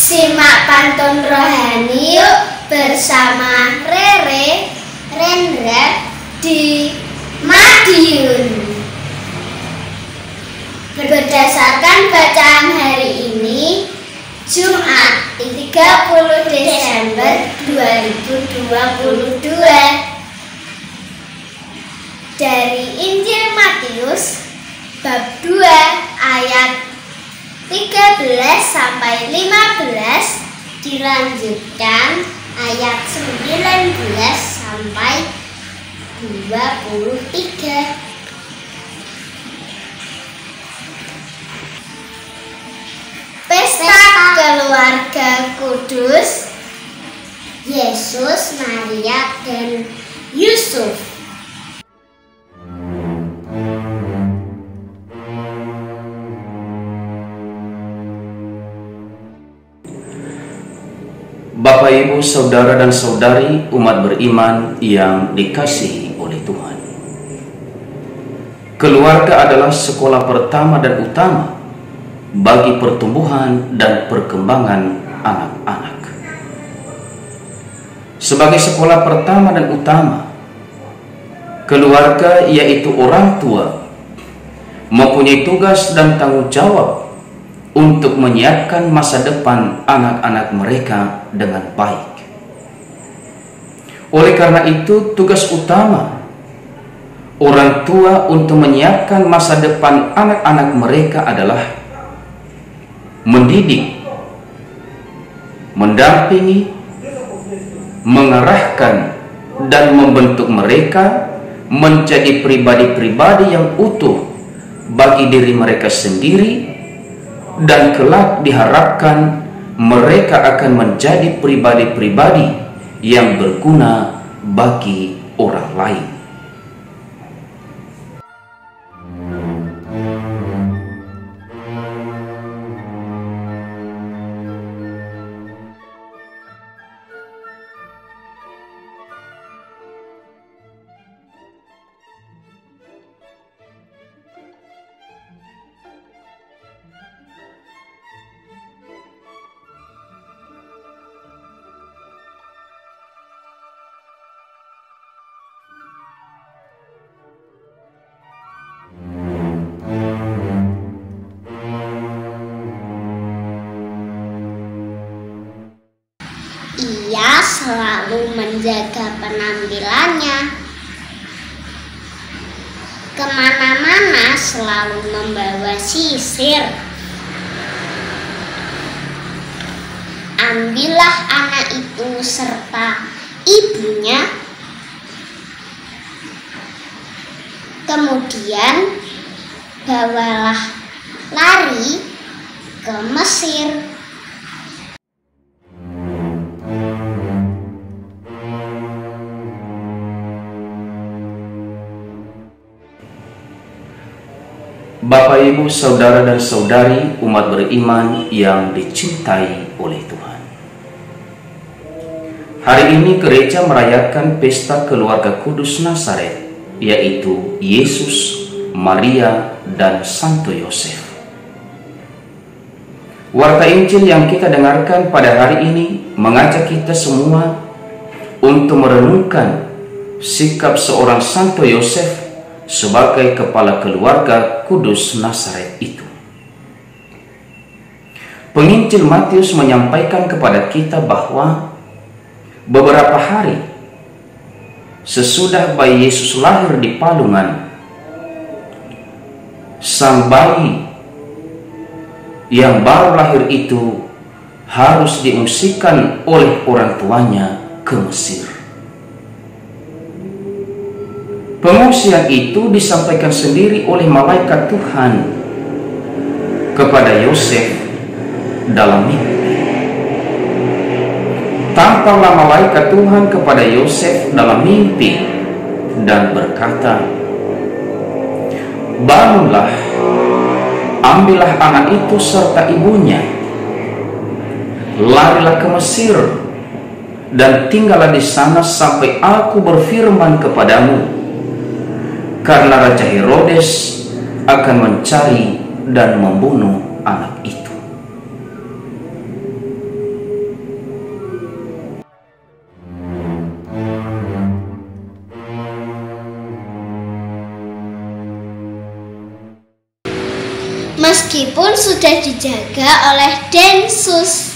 Simak pantun rohani yuk bersama Rere Rendra di Madiun. Berdasarkan bacaan hari ini, Jumat 30 Desember 2022, dari Injil Matius bab 2 ayat 13 sampai 15, dilanjutkan ayat 19 sampai 23. Pesta keluarga kudus, Yesus, Maria, dan Yusuf. Bapak, Ibu, Saudara dan Saudari umat beriman yang dikasihi oleh Tuhan. Keluarga adalah sekolah pertama dan utama bagi pertumbuhan dan perkembangan anak-anak. Sebagai sekolah pertama dan utama, keluarga yaitu orang tua mempunyai tugas dan tanggung jawab untuk menyiapkan masa depan anak-anak mereka dengan baik. Oleh karena itu, tugas utama orang tua untuk menyiapkan masa depan anak-anak mereka adalah mendidik, mendampingi, mengarahkan, dan membentuk mereka menjadi pribadi-pribadi yang utuh bagi diri mereka sendiri, dan kelak diharapkan mereka akan menjadi pribadi-pribadi yang berguna bagi orang lain. Ia selalu menjaga penampilannya. Kemana-mana selalu membawa sisir. Ambillah anak itu serta ibunya, kemudian bawalah lari ke Mesir. Bapak, Ibu, Saudara dan Saudari umat beriman yang dicintai oleh Tuhan. Hari ini gereja merayakan pesta keluarga kudus Nazaret, yaitu Yesus, Maria, dan Santo Yosef. Warta Injil yang kita dengarkan pada hari ini mengajak kita semua untuk merenungkan sikap seorang Santo Yosef sebagai kepala keluarga kudus Nazaret itu. Penginjil Matius menyampaikan kepada kita bahwa beberapa hari sesudah bayi Yesus lahir di palungan, sang bayi yang baru lahir itu harus diungsikan oleh orang tuanya ke Mesir. Pengungsian itu disampaikan sendiri oleh malaikat Tuhan kepada Yosef dalam mimpi. Tampaklah malaikat Tuhan kepada Yosef dalam mimpi dan berkata, "Bangunlah, ambillah anak itu serta ibunya, larilah ke Mesir dan tinggallah di sana sampai aku berfirman kepadamu, karena Raja Herodes akan mencari dan membunuh anak itu." Meskipun sudah dijaga oleh Densus,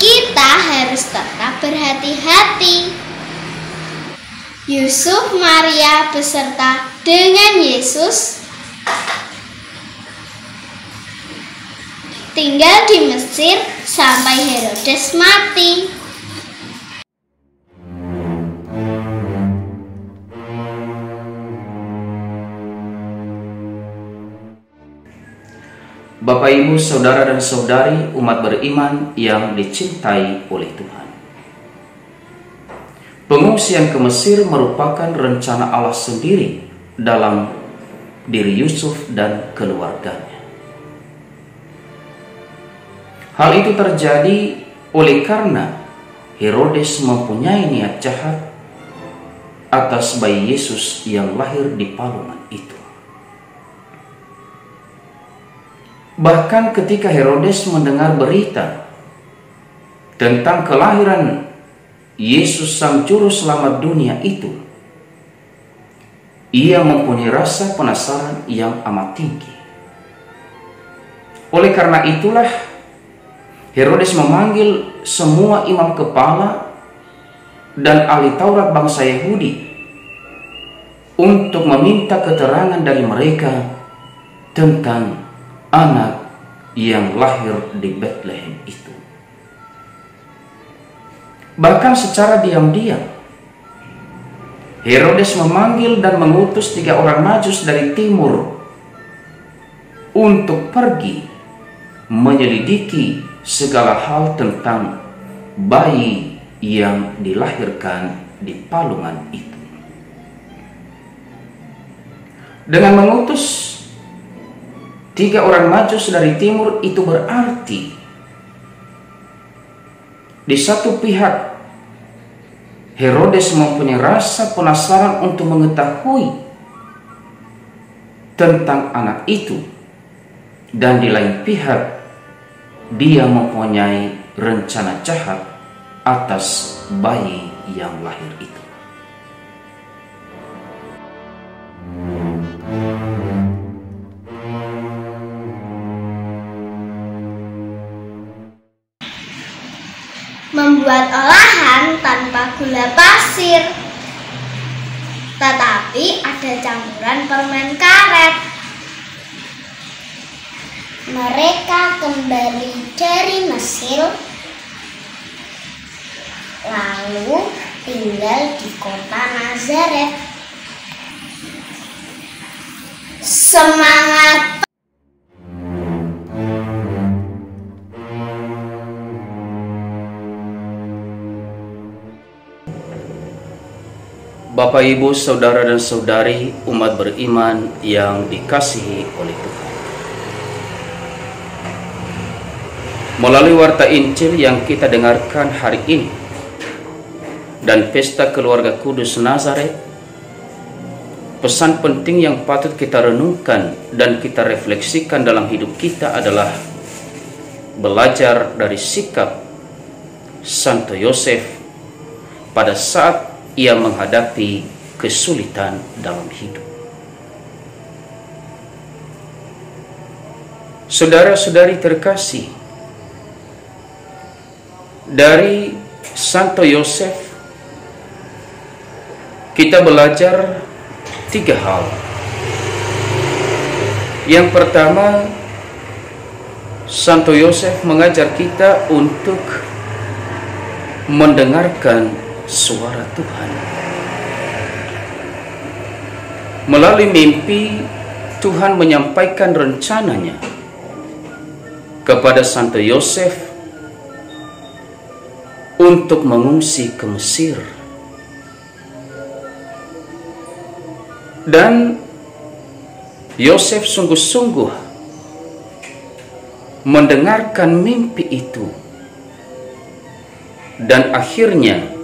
kita harus tetap berhati-hati. Yusuf, Maria beserta dengan Yesus tinggal di Mesir sampai Herodes mati. Bapak, Ibu, Saudara dan Saudari umat beriman yang dicintai oleh Tuhan. Pengungsian ke Mesir merupakan rencana Allah sendiri dalam diri Yusuf dan keluarganya. Hal itu terjadi oleh karena Herodes mempunyai niat jahat atas bayi Yesus yang lahir di palungan itu. Bahkan ketika Herodes mendengar berita tentang kelahiran Yesus Sang Juru Selamat dunia itu, ia mempunyai rasa penasaran yang amat tinggi. Oleh karena itulah Herodes memanggil semua imam kepala dan ahli Taurat bangsa Yahudi untuk meminta keterangan dari mereka tentang anak yang lahir di Bethlehem itu. Bahkan secara diam-diam Herodes memanggil dan mengutus 3 orang Majus dari timur untuk pergi menyelidiki segala hal tentang bayi yang dilahirkan di palungan itu. Dengan mengutus 3 orang Majus dari timur itu berarti di satu pihak Herodes mempunyai rasa penasaran untuk mengetahui tentang anak itu, dan di lain pihak dia mempunyai rencana jahat atas bayi yang lahir itu. Membuat olahan tanpa gula pasir, tetapi ada campuran permen karet. Mereka kembali dari Mesir, lalu tinggal di kota Nazaret. Semangat! Bapak, Ibu, Saudara dan Saudari umat beriman yang dikasihi oleh Tuhan. Melalui warta Injil yang kita dengarkan hari ini dan pesta keluarga kudus Nazaret, pesan penting yang patut kita renungkan dan kita refleksikan dalam hidup kita adalah belajar dari sikap Santo Yosef pada saat ia menghadapi kesulitan dalam hidup. Saudara-saudari terkasih, dari Santo Yosef kita belajar 3 hal. Yang pertama, Santo Yosef mengajar kita untuk mendengarkan suara Tuhan. Melalui mimpi, Tuhan menyampaikan rencananya kepada Santo Yosef untuk mengungsi ke Mesir. Dan Yosef sungguh-sungguh mendengarkan mimpi itu, dan akhirnya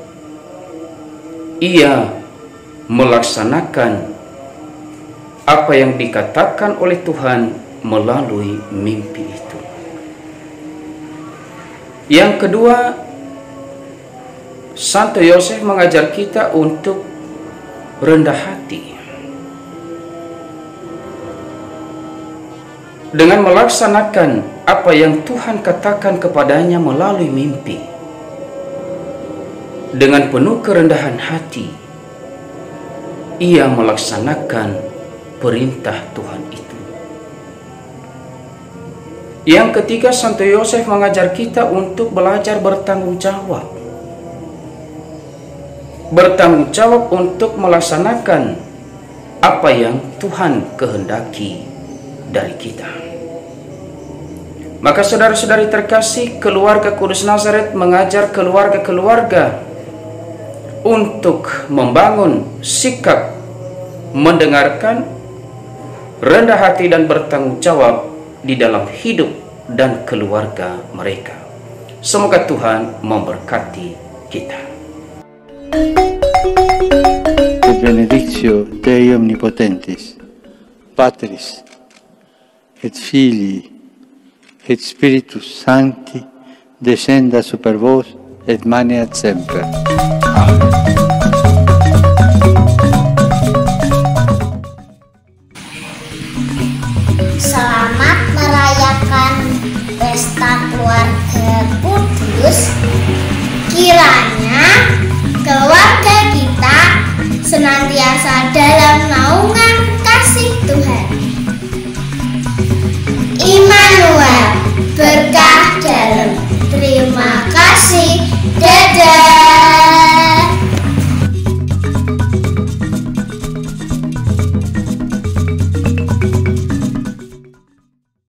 ia melaksanakan apa yang dikatakan oleh Tuhan melalui mimpi itu. Yang kedua, Santo Yosef mengajar kita untuk rendah hati. dengan melaksanakan apa yang Tuhan katakan kepadanya melalui mimpi. Dengan penuh kerendahan hati, ia melaksanakan perintah Tuhan itu. Yang ketiga, Santo Yosef mengajar kita untuk belajar bertanggung jawab. Bertanggung jawab untuk melaksanakan apa yang Tuhan kehendaki dari kita. Maka saudara-saudari terkasih, keluarga Kudus Nazaret mengajar keluarga-keluarga untuk membangun sikap mendengarkan, rendah hati dan bertanggung jawab di dalam hidup dan keluarga mereka. Semoga Tuhan memberkati kita. Et benedictio Dei Omnipotentis, Patris, et Filii, et Spiritus Sancti, descenda super vos, et maneat semper. Amen. Selamat merayakan pesta keluarga kudus. Kiranya keluarga kita senantiasa dalam